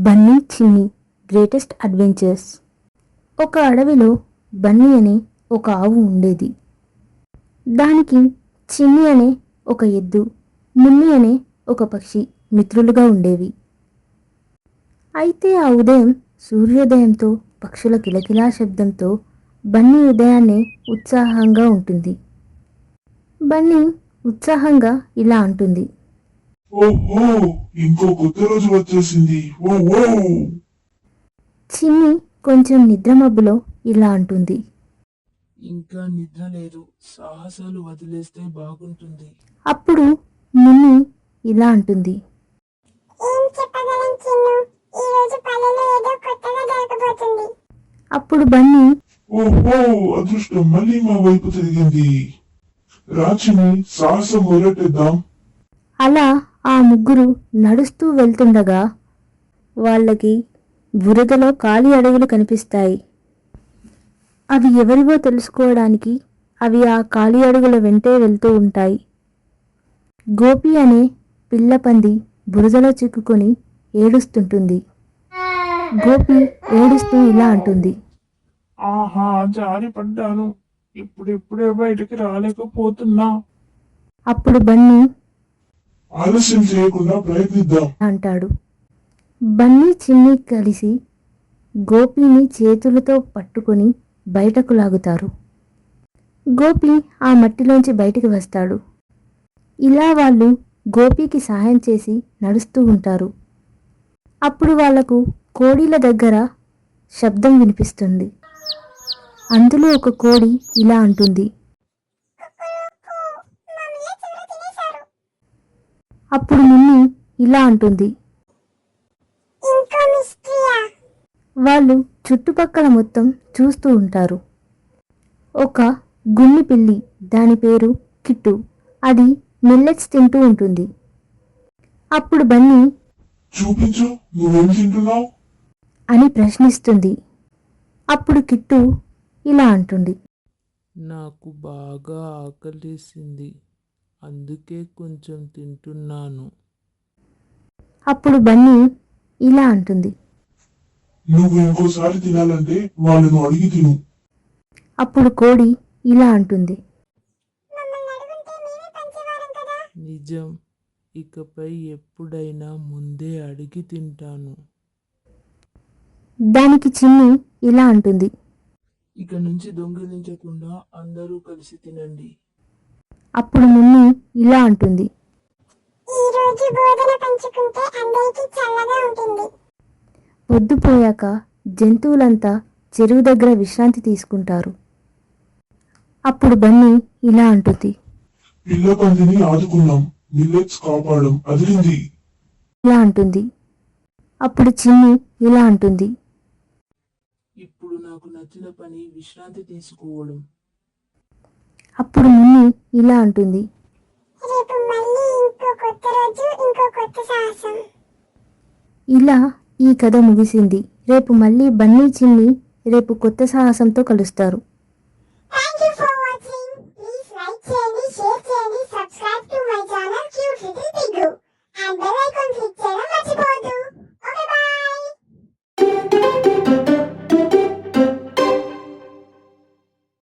బన్నీ చిన్ని greatest adventures. ఒక అడవిలో బన్నీ అనే ఒక ఆవు ఉండేది. దానికి చిన్ని అనే ఒక ఎద్దు, మున్ని అనే ఒక పక్షి మిత్రులుగా ఉండేవి. అయితే ఆ ఉదయం సూర్యోదయంతో పక్షుల కిలకిలా శబ్దంతో బన్నీ ఉదయాన్నే ఉత్సాహంగా ఉంటుంది. బన్నీ ఉత్సాహంగా ఇలా అంటుంది, ఓహో, ఇంకో కొత్త రోజు వచ్చేసింది. ఓ ఓ చిన్ని కొంచెం నిద్రమబ్బులో ఇలా అంటుంది. ఇంకా నిద్ర లేదు, సాహసాలు వదిలేస్తే బాగుంటుంది. అప్పుడు మున్ని ఇలా అంటుంది, ఏం చెప్పగలం చిన్ను, ఈ రోజు పల్లెలో ఏదో కొత్తగా జరగబోతుంది. అప్పుడు బన్నీ ఓహో, అదృష్టం మళ్ళీ మా వైపు తిరిగింది. రాచిని సాహసం మొదలెట్టేద్దాం. అలా ఆ ముగ్గురు నడుస్తూ వెళ్తుండగా వాళ్ళకి బురదలో ఖాళీ అడుగులు కనిపిస్తాయి. అవి ఎవరివో తెలుసుకోవడానికి అవి ఆ ఖాళీ అడుగుల వెంటే వెళ్తూ ఉంటాయి. గోపి అనే పిల్లపంది బురదలో చిక్కుకొని ఏడుస్తుంటుంది. గోపి ఏడుస్తూ ఇలా అంటుంది, ఆహా, జారి పడ్డాను. ఇప్పుడిప్పుడే బయటికి రాలేకపోతున్నా. అప్పుడు బన్నీ ఆలస్యం చేయకుండా ప్రయత్నిద్దాం. అంటాడు. బన్నీ చిన్ని కలిసి గోపిని చేతులతో పట్టుకొని బయటకు లాగుతారు. గోపి ఆ మట్టిలోంచి బయటికి వస్తాడు. ఇలా వాళ్ళు గోపికి సహాయం చేసి నడుస్తూ ఉంటారు. అప్పుడు వాళ్లకు కోడీల దగ్గర శబ్దం వినిపిస్తుంది. అందులో ఒక కోడి ఇలా అంటుంది. అప్పుడు మున్ని ఇలా అంటుంది. ఇంకో మిస్టరీయా? వాళ్ళు చుట్టుపక్కల మొత్తం చూస్తూ ఉంటారు. ఒక గున్ని పిల్లి, దాని పేరు కిట్టు, అది మిల్లెట్స్ తింటూ ఉంటుంది. అప్పుడు బన్నీ చూపించు, నువ్వేం తింటున్నావు? అని ప్రశ్నిస్తుంది. అప్పుడు కిట్టు ఇలా అంటుంది. నాకు బాగా ఆకలేసింది, అందుకే కొంచెం తింటున్నాను. అప్పుడు బన్నీ ఇలా అంటుంది. నువ్వు ఇంకోసారి తినాలంటే వాళ్ళను అడిగి తిను. అప్పుడు కోడి ఇలా అంటుంది. మమ్మల్ని అడుగుంటే మేమే పంచేవారం కదా. నిజం, ఇకపై ఎప్పుడైనా ముందే అడిగి తింటాను. దానికి చిన్ని ఇలా అంటుంది. ఇక నుంచి దొంగిలించకుండా అందరూ కలిసి తినండి. అప్పుడు మున్ని ఇలా అంటుంది. ఈ రోజు బోధన పంచుకుంటే అందరికీ చల్లగా ఉంటుంది. పొద్దుపోయాక జంతువులంతా చెరువు దగ్గర విశ్రాంతి తీసుకుంటారు. అప్పుడు బన్నీ ఇలా అంటుంది. పిల్ల పందిని ఆదుకున్నాం, మిల్లెట్స్ కాపాడం అదిరింది. ఇలా అంటుంది. అప్పుడు చిన్ని ఇలా అంటుంది. ఇప్పుడు నాకు నచ్చిన పని విశ్రాంతి తీసుకోవడం. అప్పుడు మున్ని ఇలా అంటుంది. రేపు మళ్ళీ ఇంకో కొత్త రోజు, ఇంకో కొత్త సాహసం. ఇలా ఈ కథ ముగిసింది. రేపు మళ్ళీ బన్నీ చిన్ని రేపు కొత్త సాహసంతో కలుస్తారు.